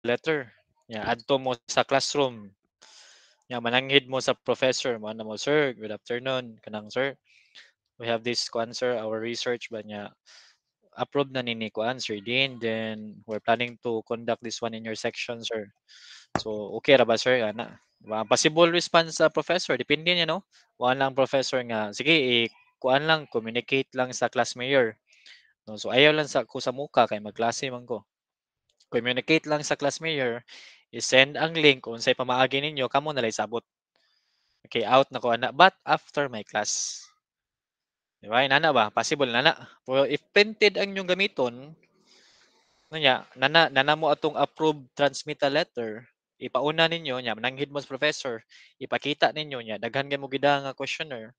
letter. Adto mo sa classroom. Mananghid mo sa professor mo mo, sir, good afternoon kanang sir. We have this kuan sir, our research ba niya approved na nini kuan sir din, then we're planning to conduct this one in your section sir. So okay ra ba sir ana? Diba? Possible response sa professor depende niya no. Kuan lang professor nga sige kuan lang communicate lang sa class mayor. No, so ayaw lang sa ko sa muka kay magklase man ko. Communicate lang sa class mayor, i-send ang link kung unsay pamaagi ninyo kamo na lang sabot. Okay, out na ko ana but after my class. Di ba? Inana ba? Possible nana. Pero if printed ang inyong gamiton, nana mo atong approved transmittal letter, ipauna ninyo nya nanghid mo sa professor, ipakita ninyo nya daghan kay mo gida nga questionnaire.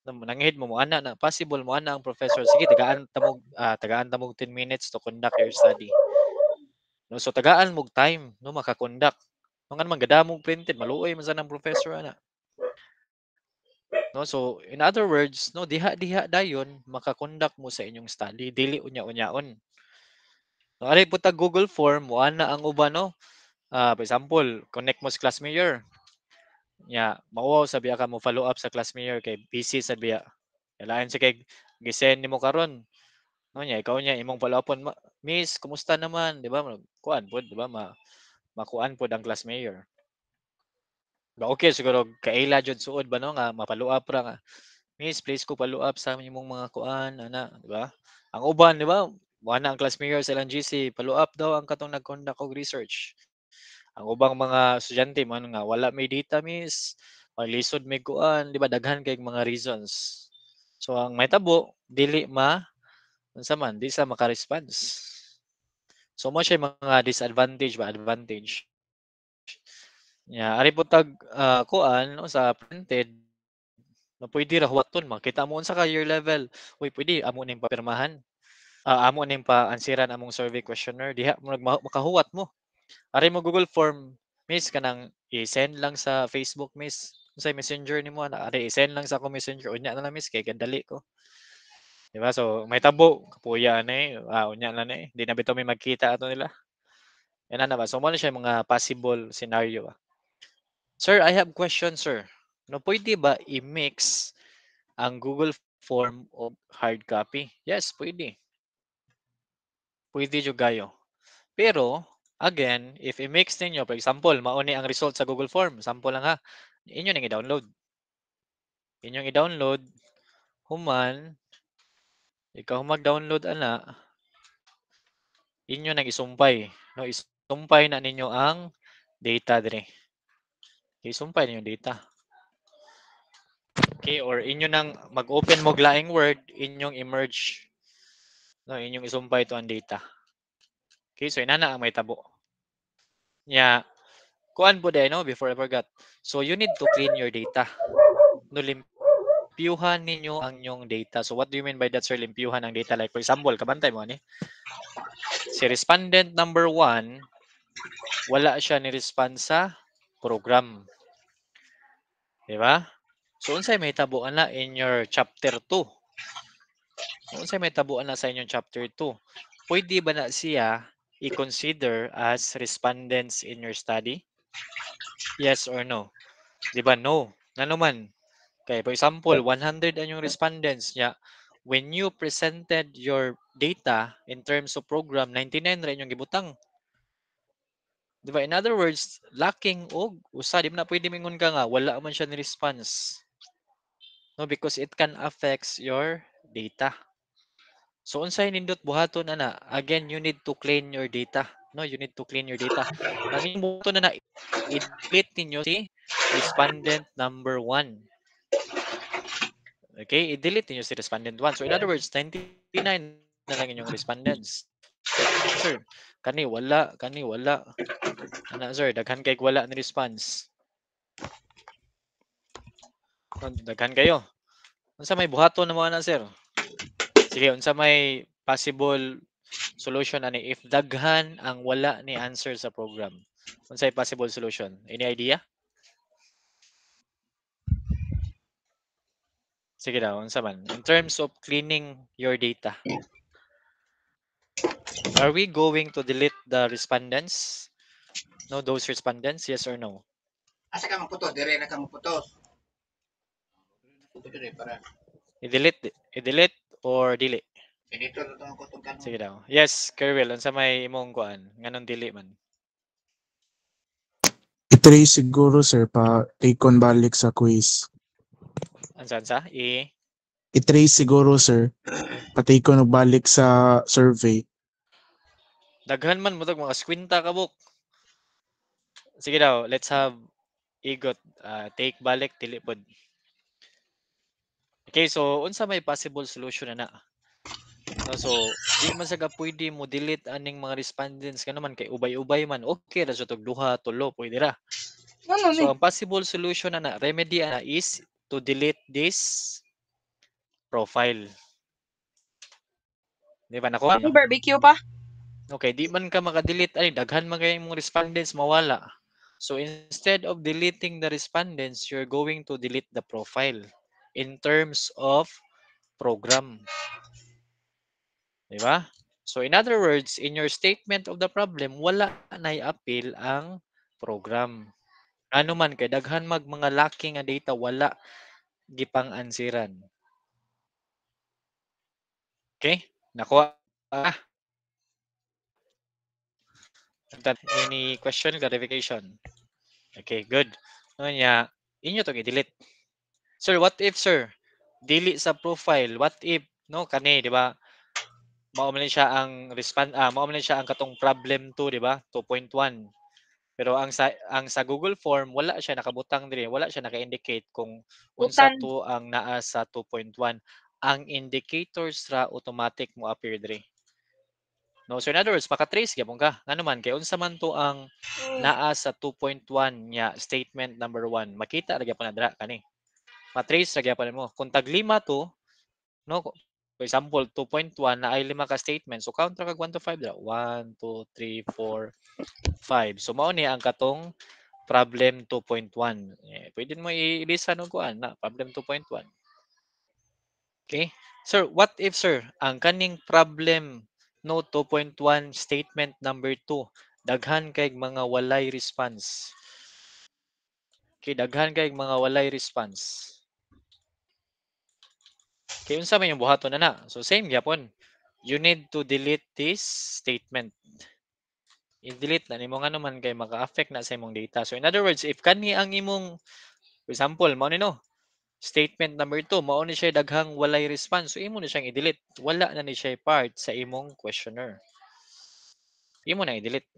Nanghid mo ana na possible mo ana ang professor. Sige, tagaan ta mo 10 minutes to conduct your study. No, so tagaan mo time no maka-conduct. Kung ano man gadamog printed, maluoy man sa ng professor ana. No, so in other words, no diha dayon maka-conduct mo sa inyong study, dili unya-unyaon. No, ari po Google Form, mo ana ang uban no. For example, connect mo sa class mayor. Mao sabi ka mo follow up sa class mayor kay busy sa biya. Kailangan sa kay gisend nimo karon. No ikaw niya imong follow upon, Miss, kumusta naman, di ba? Kuan pod, di ba? Makuan pod ang class mayor. Okay, siguro kaila jud suod ba no nga ma-follow up ra nga. Miss, please ko follow up sa imong mga kuan ana, di ba? Ang uban, di ba? Wala ang class mayor sa ilang GC, follow up daw ang katong nag-conduct og research. Ang ubang mga estudyante man nga wala may data, miss. Lisod may kuan, di ba? Daghan kay mga reasons. So ang may tabo dili unsa man di sa maka-response. So mo siya mga disadvantage ba advantage. Ari po kuan no, sa printed na pwede ra huwaton makita mo unsa ka year level. Uy, pwede amo ning papirmahan. Amo ning pa-ansiran among survey questionnaire diha mo makahuwat mo. Ari mo Google Form, miss kanang i-send lang sa Facebook, miss. Unsay messenger nimo ana? Ari i-send lang sa ako messenger unya na lang miss kay kadali ko. Di ba? So may tabo kapuya na unya na ni. Di na bitaw may magkita ato nila. Yan na ba? So mo na siya mga possible scenario. Sir, I have question, sir. No, pwede ba i-mix ang Google Form o hard copy? Yes, pwede. Pwede jud gayo. Pero, again, if i-mix ninyo, for example, mauni ang result sa Google Form, sample lang ha, inyo nang i-download. Inyong i-download, human, ikaw mag-download ana, inyo nang isumpay. No, isumpay na ninyo ang data dire. Isumpay ninyo data. Okay, or inyo nang mag-open mo laing Word, inyong i-merge. No, inyong isumpay to ang data. Okay, so inana ang may tabo. Kuan po no, before I forgot. So you need to clean your data. No, limpyuhan ninyo ang inyong data. So what do you mean by that, sir? Limpyuhan ang data. Like for example, kabantay mo ni. Si respondent number 1, wala siya ni-respond sa program. Di ba? So unsay may tabuan na in your chapter 2? Unsay may tabuan na sa inyong chapter 2? Pwede ba na siya i-consider as respondents in your study? Yes or no? Di ba? No. Ano man? Okay, for example, 100 ang yung respondents niya. When you presented your data in terms of program, 99 rin yung gibutang. Di ba? In other words, lacking og usa, di mo na pwede mingon ka nga, wala man siya ni response. No, because it can affect your data. So unsay nindot buhaton ana? Again, you need to clean your data. No, you need to clean your data. Ang inyong buhaton na i-delete ninyo si respondent number 1. Okay, i-delete niyo si respondent 1. So in other words, 99 na lang inyong respondents. Sir, kani wala. Ana sir, daghan kay wala ni response. Daghan kayo. Unsa may buhaton namo ana sir? Sige, unsa may possible solution ani if daghan ang wala ni answer sa program? Unsay possible solution? Any idea? Sige daw, unsa man? In terms of cleaning your data, are we going to delete the respondents? No, those respondents, yes or no? Asa ka maputos? Dire na ka maputos. Dire para. I-delete or dili? Dito na to ko tong kanon. Sige daw. Yes, Kerwil, unsa may imong kuan? Nganong dili man? I-try siguro sir pa take on balik sa quiz. Ansa? I-try siguro sir pa take on og balik sa survey. Daghan man mo tag mga skwinta ka buk. Sige daw, let's have igot. Take balik, dili pod. Okay, so unsa may possible solution na? No, so di man saga pwede mo delete aning mga respondents ka naman kay ubay-ubay man. Okay ra sa tog duha, tulo, pwede ra. Ano So ni? ang possible solution na remedy na is to delete this profile. Di ba nakuha? May barbecue pa? Okay, di man ka maka-delete ay daghan man kay imong respondents mawala. So instead of deleting the respondents, you're going to delete the profile in terms of program. Di ba? So in other words, in your statement of the problem, wala na i-appeal ang program. Ano man kay daghan mag mga lacking nga data wala gipang ansiran. Okay? Nakuha. Any question, clarification? Okay, good. Ano niya, inyo to i-delete. Sir, what if, sir? Delete sa profile. What if, no, kani, di ba? Mao man siya ang mao man siya ang katong problem 2, di ba? 2.1. Pero ang sa Google Form wala siya nakabutang diri, wala siya naka-indicate kung unsa Butan. to ang naa sa 2.1. Ang indicators ra automatic mo appear diri. No, so in other words, maka-trace gyapon ka. Ngano man kay unsa man to ang naa sa 2.1 nya statement number 1. Makita ra gyapon na dira kani. Ma-trace ra gyapon mo. Kung tag 5 to, no, for example, 2.1 na ay 5 ka statement. So count ra kag 1 to 5 dira. 1, 2, 3, 4, 5. So mao ni ang katong problem 2.1. Pwede mo i-lista no kuan na problem 2.1. Okay? Sir, what if sir, ang kaning problem no 2.1 statement number 2, daghan kay mga walay response. Okay, daghan kay mga walay response. Okay, unsa man yung buhaton na? So same gyapon. You need to delete this statement. I-delete na nimo nga naman kay maka-affect na sa imong data. So in other words, if kani ang imong, for example, mao ni no, statement number 2, mao ni siya daghang walay response. So imo na siyang i-delete. Wala na ni siya part sa imong questionnaire. Imo na i-delete.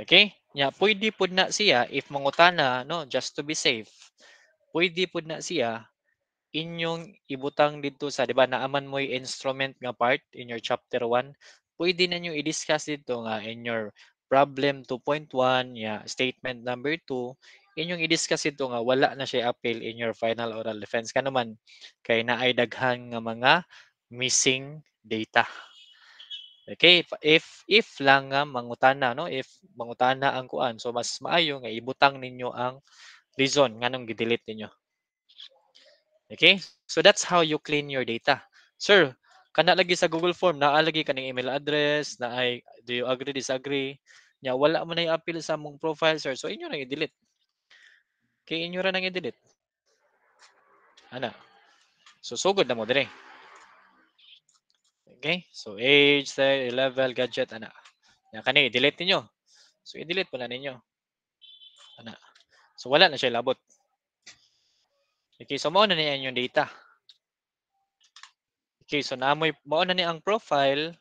Okay? Nya pwede pud na siya if mangutana no, just to be safe. Pwede pud na siya inyong ibutang dito sa 'di ba naaman mo yung instrument nga part in your chapter 1. Pwede na niyo i-discuss dito nga in your problem 2.1 ya statement number 2 inyong i-discuss ito nga wala na siya appeal in your final oral defense ka naman kay naay daghan nga mga missing data. Okay, if lang nga mangutana no, if mangutana ang kuan, so mas maayo nga ibutang ninyo ang reason nganong gi-delete ninyo. Okay, so that's how you clean your data. Sir, kana lagi sa Google Form naa lagi kaning email address, na ay do you agree disagree? Nya wala man ay appeal sa among profile sir, so inyo na i-delete. Kay inyo ra nang i-delete. Ana. So sugod na mo dire. Okay? So age, style, level, gadget ana. Nya kani i-delete ninyo. So i-delete pala ninyo. Ana. So wala na siya labot. Okay, so mao na niya inyong data. Okay, so mao na ni ang profile,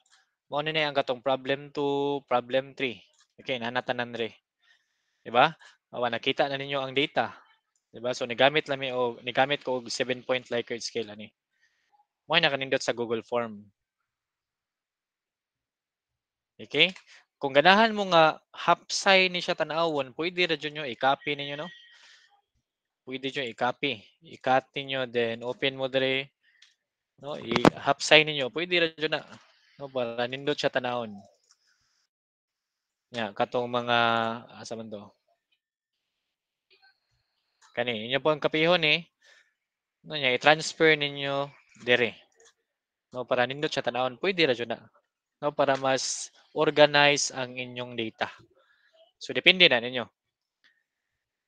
mao na ni ang katong problem 2, problem 3. Okay, nanatanan re. 'Di ba? Awa nakita na ninyo ang data. 'Di ba? So nigamit ko og 7-point Likert scale ani. Mo na kanindot sa Google Form. Okay? Kung ganahan mo nga hapsay ni siya tan-awon, pwede ra jud nyo i-copy ninyo no. Pwede jud i-copy. I-cut ninyo then open mo dire no, i-hapsay ninyo. Pwede ra jud na. No, para nindot siya tanawon. Ya, katong mga asa man to. Kani, inyo po ang kapihon no nya i-transfer ninyo dire. No, para nindot siya tanawon, pwede ra jud na. No, para mas organize ang inyong data. So depende na ninyo.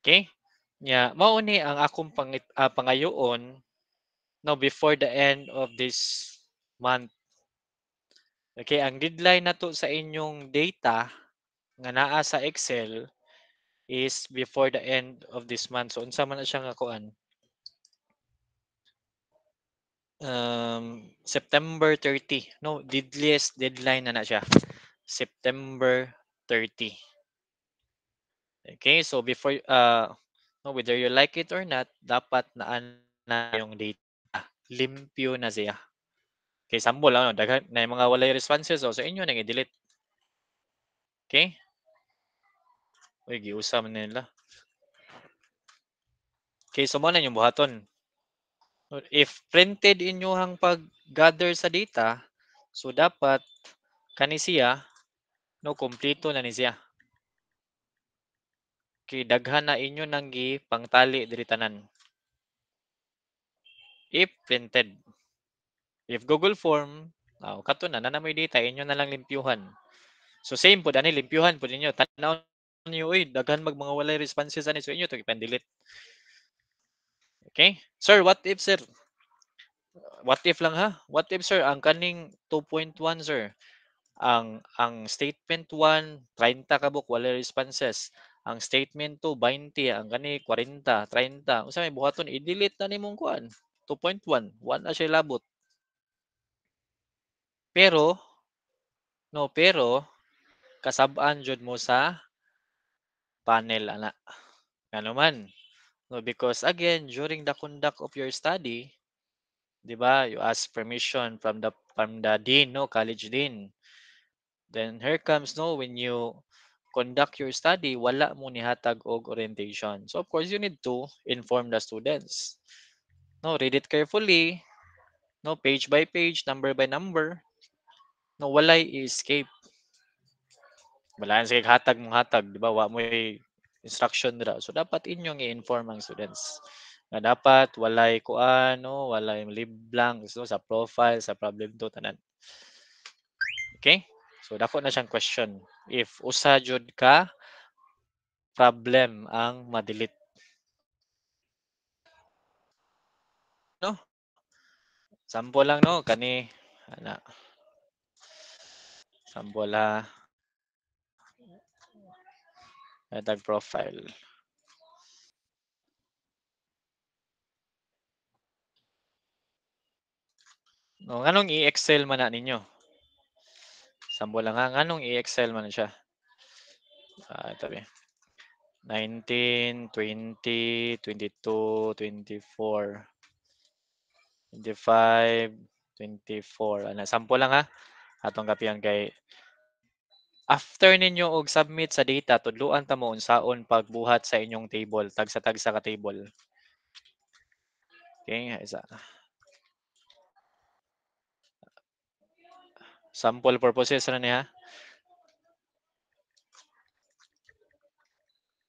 Okay? Nya mao ni ang akong pangayoon no before the end of this month. Okay, ang deadline nato sa inyong data nga naa sa Excel is before the end of this month. So unsa man na siya nga kuan? September 30. No, deadliest deadline na siya. September 30. Okay, so before no, whether you like it or not, dapat na yung data. Limpyo na siya. Okay, sample lang, no? Daghan na yung mga walay responses, so sa inyo nang i-delete. Okay? Uy, giusa man nila. Okay, so mo na yung buhaton. If printed inyong pag-gather sa data, so dapat kani siya, no, kompleto na ni siya. Okay, daghan na inyo nang pangtali diri tanan. If printed. If Google Form, kato na may data, inyo na lang limpyuhan. So same po, ani limpyuhan po ninyo. Tanaw niyo, uy, daghan mga walay responses ani, so inyo to ipan-delete. Okay? Sir, what if, sir? What if lang ha? What if, sir, ang kaning 2.1, sir? Ang statement 1, 30 kabuk walay responses. Ang statement 2, 20, ang kani 40, 30. Unsa may buhaton i-delete na nimong kuan? 2.1, 1 na siya labot. Pero kasab-an jud mo sa panel ana. Ngano man? No, because again, during the conduct of your study, 'di ba, you ask permission from the dean, no, college dean. Then here comes no when you conduct your study, wala mo nihatag og orientation. So of course, you need to inform the students. No, read it carefully, no, page by page, number by number. No, walay escape. Wala sa hatag mong hatag, di ba? Wa mo instruction dira. So dapat inyong i-inform ang students. Nga dapat walay kuan, no, walay leave blank so, sa profile, sa problem to tanan. Okay? So dako na siyang question. If usa jud ka problem ang ma-delete. No? Sample lang no kani ana. Sample ha. Tag profile. No, nganong i-excel man na ninyo? Sample lang ha. Nganong i-excel man na siya? Ito 19, 20, 22, 24, 25, 24. Ano, sample lang ha. Atong kapiyan kay after ninyo og submit sa data, tudluan ta mo unsaon pagbuhat sa inyong table, tagsa-tagsa ka table. Okay, isa. Sample purposes na niya.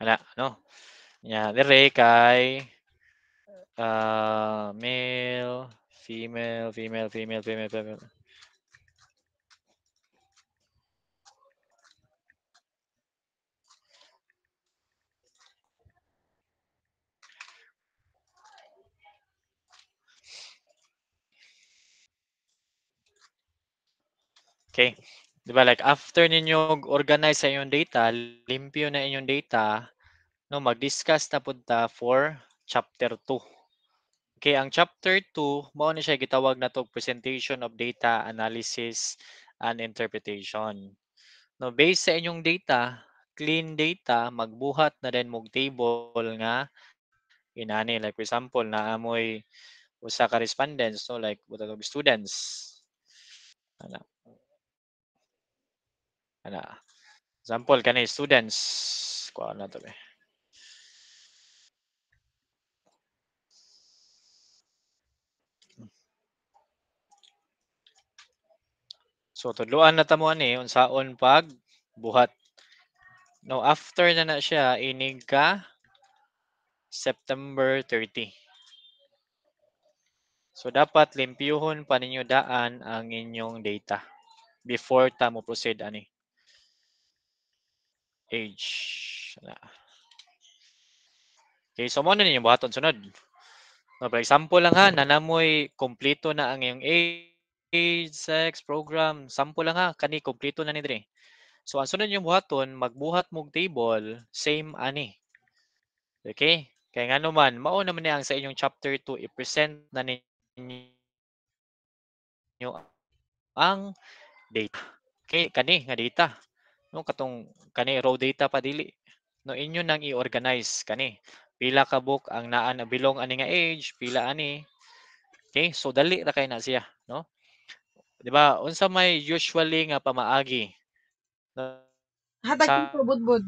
Ana, no? Nya dire kay male, female, female, female, female, female. Okay. Di ba like after ninyo organize sa inyong data, limpyo na inyong data, no, mag-discuss na pud ta for chapter 2. Okay, ang chapter 2 mao ni siya gitawag na to presentation of data analysis and interpretation. No, based sa inyong data, clean data, magbuhat na din mog table nga inani like for example naamoy usa ka respondents, no, like butatog students. Ana. Ana. Example kani students. Kuha na to. So tudloan na ta mo ani unsaon pag buhat. No, after na siya inig ka September 30. So dapat limpyuhon pa ninyo daan ang inyong data before ta mo proceed ani. age. Okay, so mo na ninyo buhaton sunod. So, for example lang ha, nanamoy kompleto na ang iyong age, sex, program. Sample lang ha, kani kompleto na ni dire. So ang sunod yung buhaton, magbuhat mog table, same ani. Okay? Kaya nga naman, mao naman niya ang sa inyong chapter 2, i-present na ninyo ang data. Okay, kani nga data. No, katong kani raw data pa dili. No, inyo nang i-organize kani. Pila ka book ang naa na bilong ani nga age, pila ani. Okay, so dali ra kay na siya, no? Di ba? Unsa may usually nga pamaagi. No? Hatag ko budbud.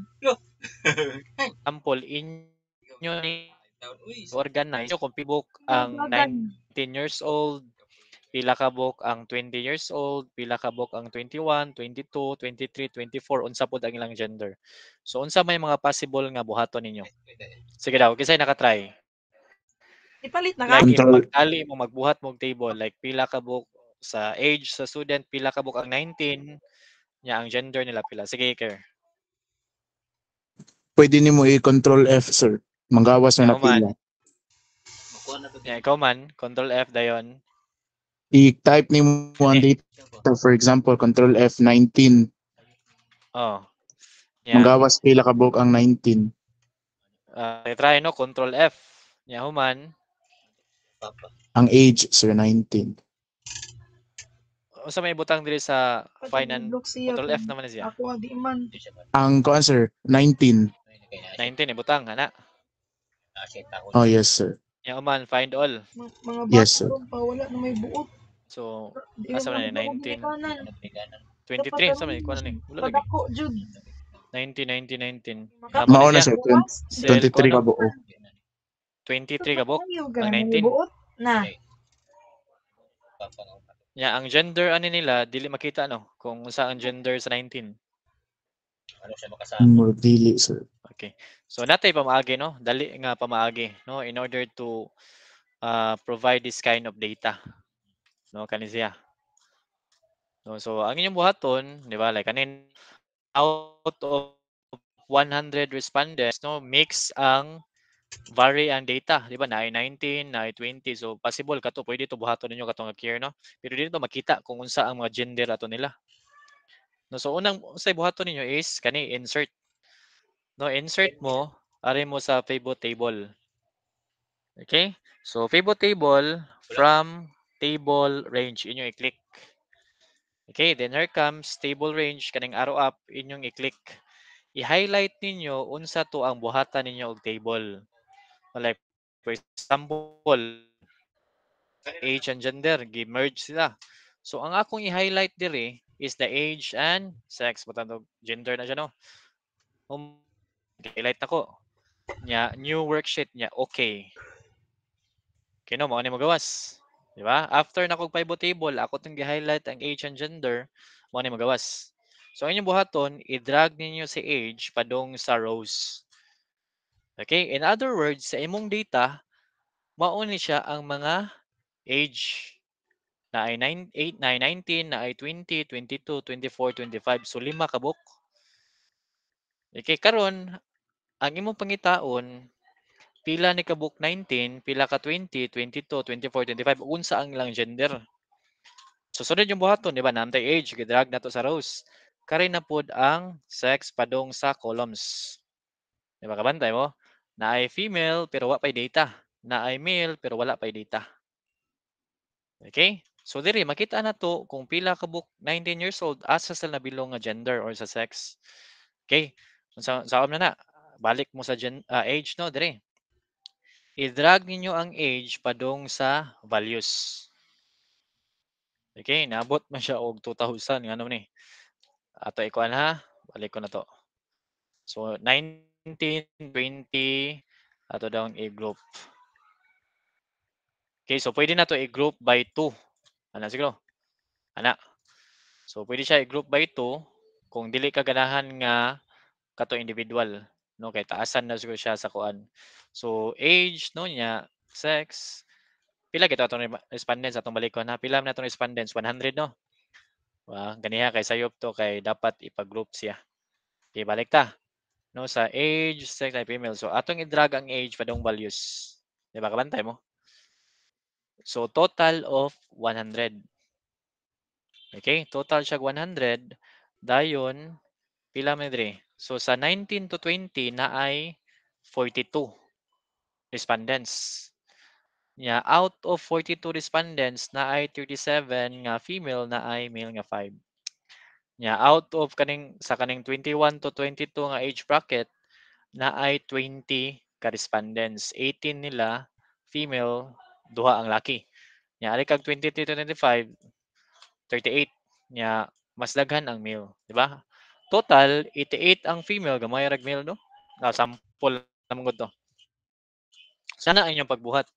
Example, inyo ni organize kung book ang Dagan. 19 years old, pila ka book ang 20 years old, pila ka book ang 21, 22, 23, 24, unsa pod ang ilang gender. So unsa may mga possible nga buhaton ninyo? Sige daw, kisay naka-try. Ipalit na ka? Like Control- magtali mo magbuhat mong table like pila ka book sa age sa student, pila ka book ang 19, nya ang gender nila pila. Sige, Ker. Pwede nimo i-control F, sir. Manggawas na Ikaw man. napila. Makuha na to. Yeah, ikaw man, control F dayon. I-type nimo ang data. For example, control F19. Oh. Yeah. Manggawas pila ka book ang 19. Try no, control F. Nya human. Papa. Ang age, sir, 19. Unsa may butang diri sa finance? Block siya. Control F naman na siya. Ako di man. Hindi siya ba? Ang kuan, sir, 19. 19 ibutang ana. Oh, yes, sir. Nya human, find all. Mga bata Yes, sir. pa wala na may buot. So, Di asa man naman ni 19? kanan. 23 sa may kuan ni. Wala lagi. Padako jud. 19, 19, 19. Mao Tama na, siya. sir. Cell 23 ko, ka ano? buo. 23 ka book. Ang Ang 19. buot na. Nya ang gender ani nila dili makita no kung unsa ang gender sa 19. Ano siya makasama? More dili, sir. Okay. So natay pamaagi no, dali nga pamaagi no in order to provide this kind of data. No kani siya. No, so ang inyong buhaton, di ba? Like kanin out of 100 respondents, no, mix ang vary ang data, di ba? Na 19, na 20. So possible kato pwede to buhaton ninyo katong care no. Pero dito makita kung unsa ang mga gender ato nila. No, so unang unsay buhaton ninyo is kani insert. No, insert mo ari mo sa pivot table. Okay? So pivot table from table range inyo i-click. Okay, then here comes table range kaning arrow up inyong i-click. I-highlight ninyo unsa to ang buhatan ninyo og table. Like for example, age and gender, gi-merge sila. So ang akong i-highlight dire is the age and sex. Butang gender na siya no. Highlight ako. Nya new worksheet nya okay. Okay no, mao ni magawas. Di ba? After na kog pivot table, ako tong gi-highlight ang age and gender, mao ni magawas. So ang inyong buhaton, i-drag ninyo si age padong sa rows. Okay? In other words, sa imong data, mao ni siya ang mga age na ay 8, na ay 19, na ay 20, 22, 24, 25. So 5 ka book. Okay, karon ang imong pangitaon, pila ni ka book 19, pila ka 20, 22, 24, 25, unsa ang ilang gender. So sunod yung buhaton, di ba? Namtay age, gidrag na to sa rows. Kari na pod ang sex padong sa columns. Di ba kabantay mo? Na ay female pero wala pay data. Na ay male pero wala pay data. Okay? So diri makita na to kung pila ka book 19 years old asa sa nabilong nga gender or sa sex. Okay? Sa na na. Balik mo sa age no diri. I-drag ninyo ang age padong sa values. Okay, naabot man siya og 2,000 ngano ni. Ato ikuan ha. Balik ko na to. So 19, 20 ato daw i-group. Okay, so pwede na to i-group by 2. Ana siguro. Ana. So pwede siya i-group by 2 kung dili ka ganahan nga kato individual, no, kay taasan na siguro siya sa kuan. So age no nya, sex, pila kita atong respondents atong balikon ha. Pila man atong respondents 100 no. Ganiha kay sayop to kay dapat ipag-group siya. Okay, balik ta. no sa age, sex, type female. So atong i-drag ang age padong values. Di ba kabantay mo? So total of 100. Okay, total siya 100. Dayon pila man diri. So sa 19 to 20 na ay 42 respondents. Nya out of 42 respondents na ay 37 nga female na ay male nga 5. Nya out of kaning 21 to 22 nga age bracket na ay 20 ka respondents. 18 nila female, duha ang laki. Nya ari kag 23 to 25, 38. Nya mas daghan ang male, di ba? Total 88 ang female, gamay rag male no. Sample namon gud to. Sana ang inyong pagbuhat.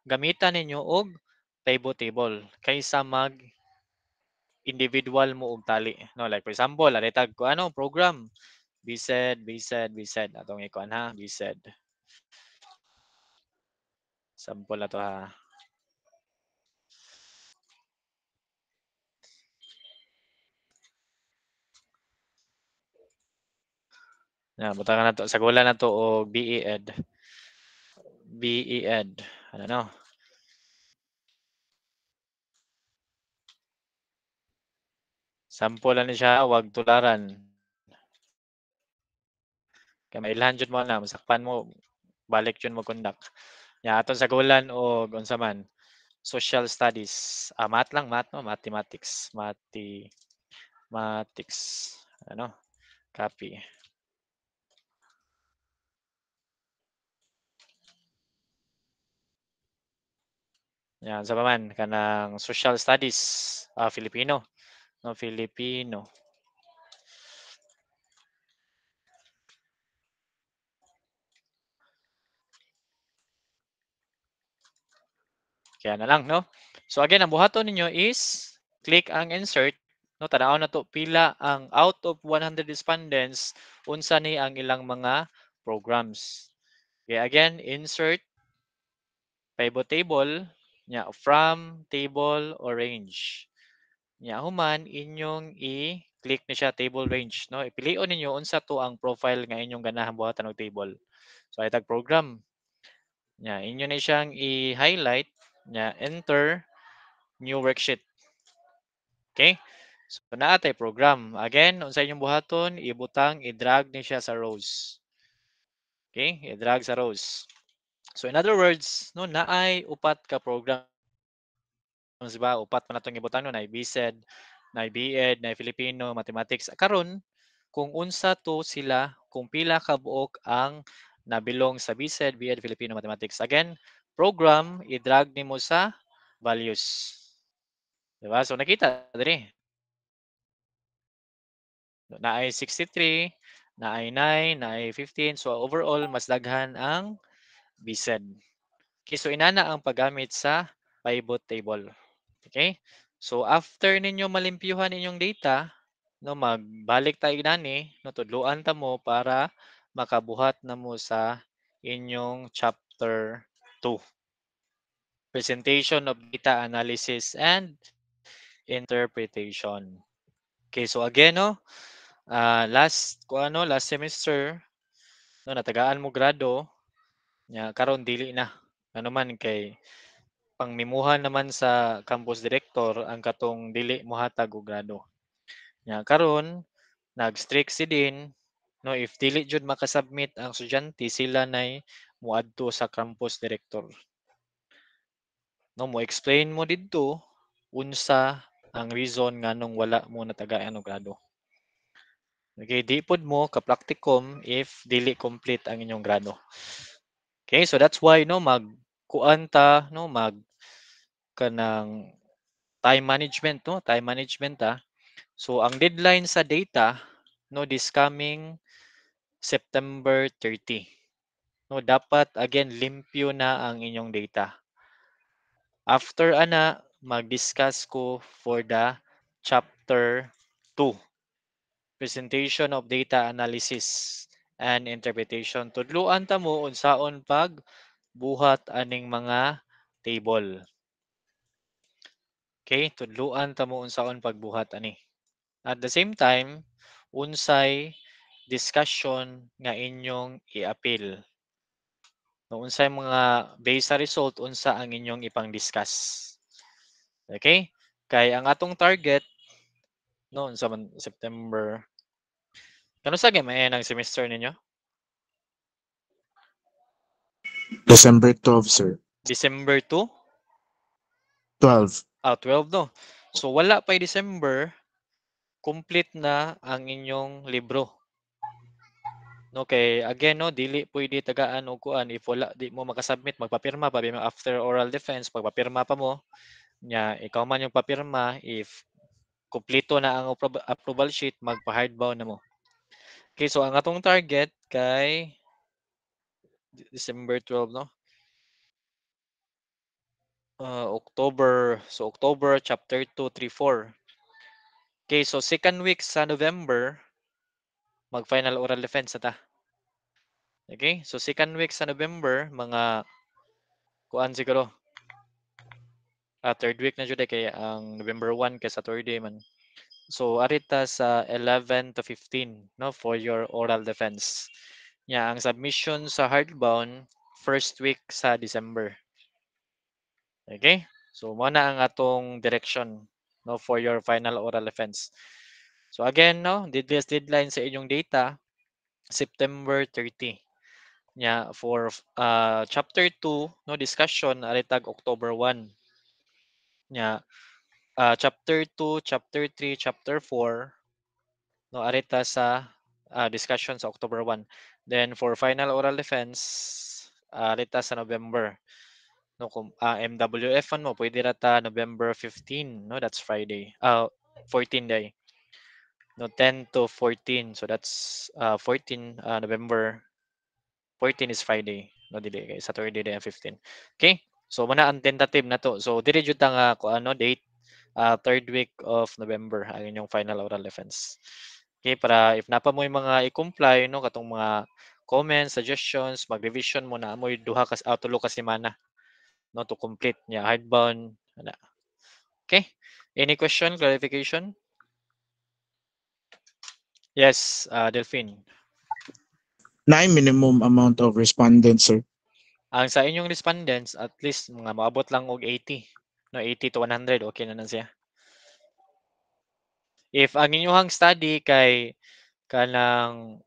Gamitan ninyo og pivot table kaysa mag individual mo og tali no, like for example ari tag ko ano program BZ atong ikuan ha BZ sample na to ha. Butangan na to sagulan na to og BEd ano no. Sample na ni siya, wag tularan. Kay mailhan jud mo na masakpan mo balik jud mo conduct. Nya aton sagulan og unsa man social studies. Math lang, math no, mathematics. Ano? Copy. Yan, sa paman kanang social studies, Filipino. No, Filipino. Kaya na lang, no? So again, ang buhaton ninyo is click ang insert. No, tanaw na to pila ang out of 100 respondents unsa ni ang ilang mga programs. Okay, again, insert pivot table nya from table or range. Nya human inyong i-click ni siya table range, no? Ipilion ninyo unsa to ang profile nga inyong ganahan buhatan og table. So ay tag program. Nya inyo na siyang i-highlight nya enter new worksheet. Okay? So naa tay program. Again, unsa inyong buhaton, ibutang i-drag ni siya sa rows. Okay? I-drag sa rows. So in other words, no naay upat ka programs ba? Upat pa natong ibutang no, naay BSED, naay BEd, naay Filipino, Mathematics. Karon kung unsa to sila, kung pila ka buok ang nabilong sa BSED, BEd, Filipino, Mathematics. Again, program i-drag nimo sa values. Diba? So nakita diri. Naay 63, naay 9, naay 15. So overall mas daghan ang BSED. Okay, so inana ang paggamit sa pivot table. Okay? So after ninyo malimpyuhan inyong data, no magbalik ta inani, no tudloan ta mo para makabuhat na mo sa inyong chapter 2. Presentation of data analysis and interpretation. Okay, so again no, last semester no natagaan mo grado nya karon dili na. Ano man kay pangmimuhan naman sa campus director ang katong dili mohatag og grado. Nya karon nag-strict si Dean no if dili jud makasubmit ang estudyante sila nay moadto sa campus director. No mo explain mo didto unsa ang reason nganong wala mo natagaan og grado. Okay, di pod mo ka practicum if dili complete ang inyong grado. Okay, so that's why no magkuan ta no mag kanang time management no, time management ta. So ang deadline sa data no this coming September 30. No dapat again limpyo na ang inyong data. After ana mag-discuss ko for the chapter 2. Presentation of data analysis and interpretation. Tudluan ta mo unsaon pag buhat aning mga table. Okay, tudluan ta mo unsaon pagbuhat ani. At the same time, unsay discussion nga inyong i-appeal. No, unsay mga based sa result unsa ang inyong ipang-discuss. Okay? Kay ang atong target no unsa man September. Kano sa gamay ang semester ninyo? December 12, sir. December 2? 12. 12 no. So wala pa December, complete na ang inyong libro. No kay again no dili pwede tagaan og kuan if wala di mo makasubmit magpapirma pa mo after oral defense pagpapirma pa mo nya ikaw man yung papirma if kumpleto na ang approval sheet magpa-hardbound na mo. Okay, so ang atong target kay December 12 no. October. So October chapter 2, 3, 4. Okay, so second week sa November mag-final oral defense na ta. Okay? So second week sa November mga kuan siguro. Third week na jud kay ang November 1 kay Saturday man. So arita sa 11 to 15 no for your oral defense. Nya ang submission sa hardbound first week sa December. Okay? So mo na ang atong direction no for your final oral defense. So again no, deadline sa inyong data September 30. Nya for chapter 2 no discussion aritag October 1. Nya chapter 2, chapter 3, chapter 4 no arita sa discussion sa October 1. Then for final oral defense arita sa November. No kung MWF man mo pwede rata November 15 no that's Friday. 14 day. No 10 to 14 so that's 14 November 14 is Friday no dili kay Saturday day 15. Okay? So mana ang tentative na to. So diri jud ta nga kung ano date third week of November ang inyong final oral defense. Okay, para if napa mo yung mga i-comply no katong mga comments, suggestions, mag-revision mo na amoy duha ka tulo ka semana no to complete nya hardbound ana. Okay? Any question, clarification? Yes, Delphine. Na minimum amount of respondents, sir. Ang sa inyong respondents at least mga maabot lang og 80. No 80 to 100 okay na siya. If ang inyong study kay kanang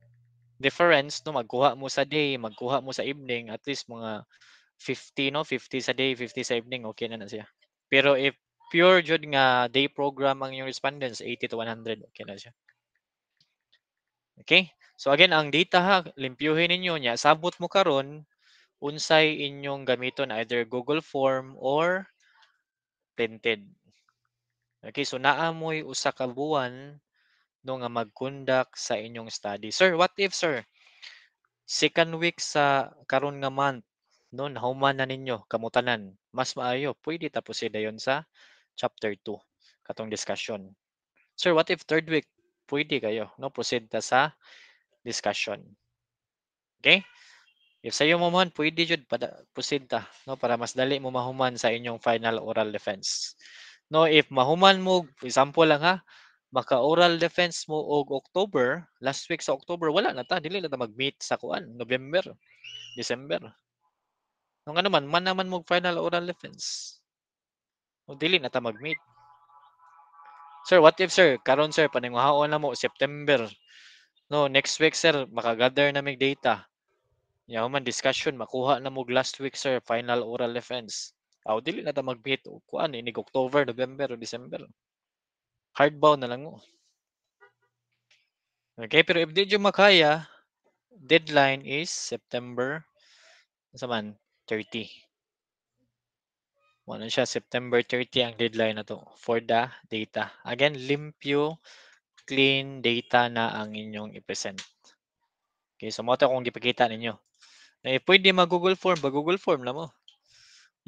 difference no magkuha mo sa day, magkuha mo sa evening at least mga 50 no 50 sa day, 50 sa evening okay na siya. Pero if pure jud nga day program ang inyong respondents 80 to 100 okay na siya. Okay? So again ang data ha limpyuhin ninyo nya sabot mo karon unsay inyong gamiton either Google Form or printed. Okay, so naamoy usa ka buwan no nga mag-conduct sa inyong study. Sir, what if sir second week sa karon nga month no nahuman na ninyo kamutanan mas maayo pwede tapos dayon sa chapter 2 katong discussion. Sir, what if third week pwede kayo no proceed ta sa discussion. Okay? If sayo mo man pwede jud proceed ta no para mas dali mo mahuman sa inyong final oral defense. No if mahuman mo example lang ha maka-oral defense mo og October, last week sa October wala na ta dili na ta mag-meet sa kuan November, December. No nga naman man naman mo final oral defense. O dili na ta mag-meet. Sir, what if sir karon sir paninghaon na mo September. No, next week sir makagather na mig data. Ya man discussion makuha na mo last week sir final oral defense. Aw dili na ta mag-meet og kuan ini October, November o December. Hardbound na lang mo. Okay, pero if di jud makaya, deadline is September sa man 30. Wala siya September 30 ang deadline na to for the data. Again, limpyo, clean data na ang inyong i-present. Okay, so mo to kung gipakita ninyo. Eh pwede mag-Google Form, Google Form na mo.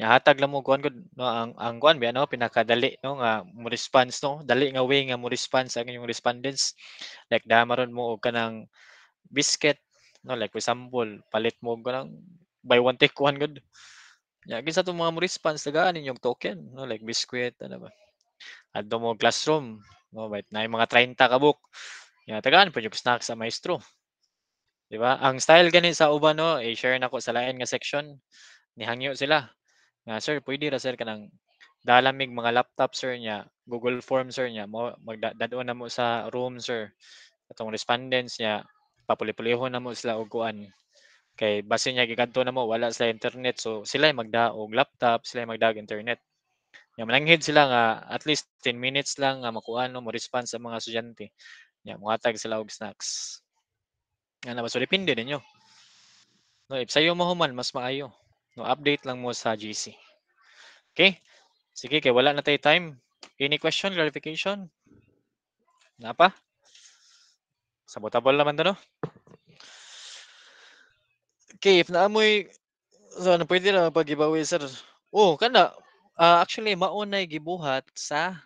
Hatag lang mo kuan gud no ang kuan ba no pinakadali no nga mo response no dali nga way nga mo response ang inyong respondents like damaron mo og kanang biscuit no like for example palit mo og kanang buy one take one gud ya kinsa to mga mo response tagaan ninyong token no like biscuit ano ba adto mo classroom no wait na mga 30 ka book ya tagaan pa yung snacks sa maestro Di ba? Ang style gani sa uban no, i-share nako sa lain nga section. Nihangyo sila. Nga sir, pwede ra sir kanang dalamig mga laptop sir niya, Google Form sir niya, mo magdadon na mo sa room sir. Atong respondents niya, papuli-pulihon na mo sila og kuan. Kay base niya gikanto na mo wala sila internet so sila magdaog laptop, sila magdaog internet. Ya mananghid sila nga at least 10 minutes lang nga makuan no mo response sa mga estudyante. Ya mohatag sila og snacks. Ana ba so depende ninyo. No, if sayo mo human mas maayo. No, update lang mo sa GC. Okay? Sige kay wala na tay time. Any question, clarification? Napa? Sabotable naman to no? Okay, if naamoy so ano pwede na pag-giveaway sir. Oh, kana actually maunay gibuhat sa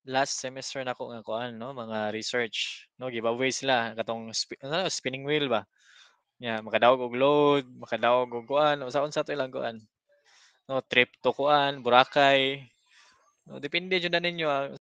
last semester nako nga kuan no, mga research no giveaway sila katong spinning wheel ba. Yeah, makadaog og load, makadaog og kuan, unsa to ilang kuan. No, trip to kuan, Boracay. No, depende jud na ninyo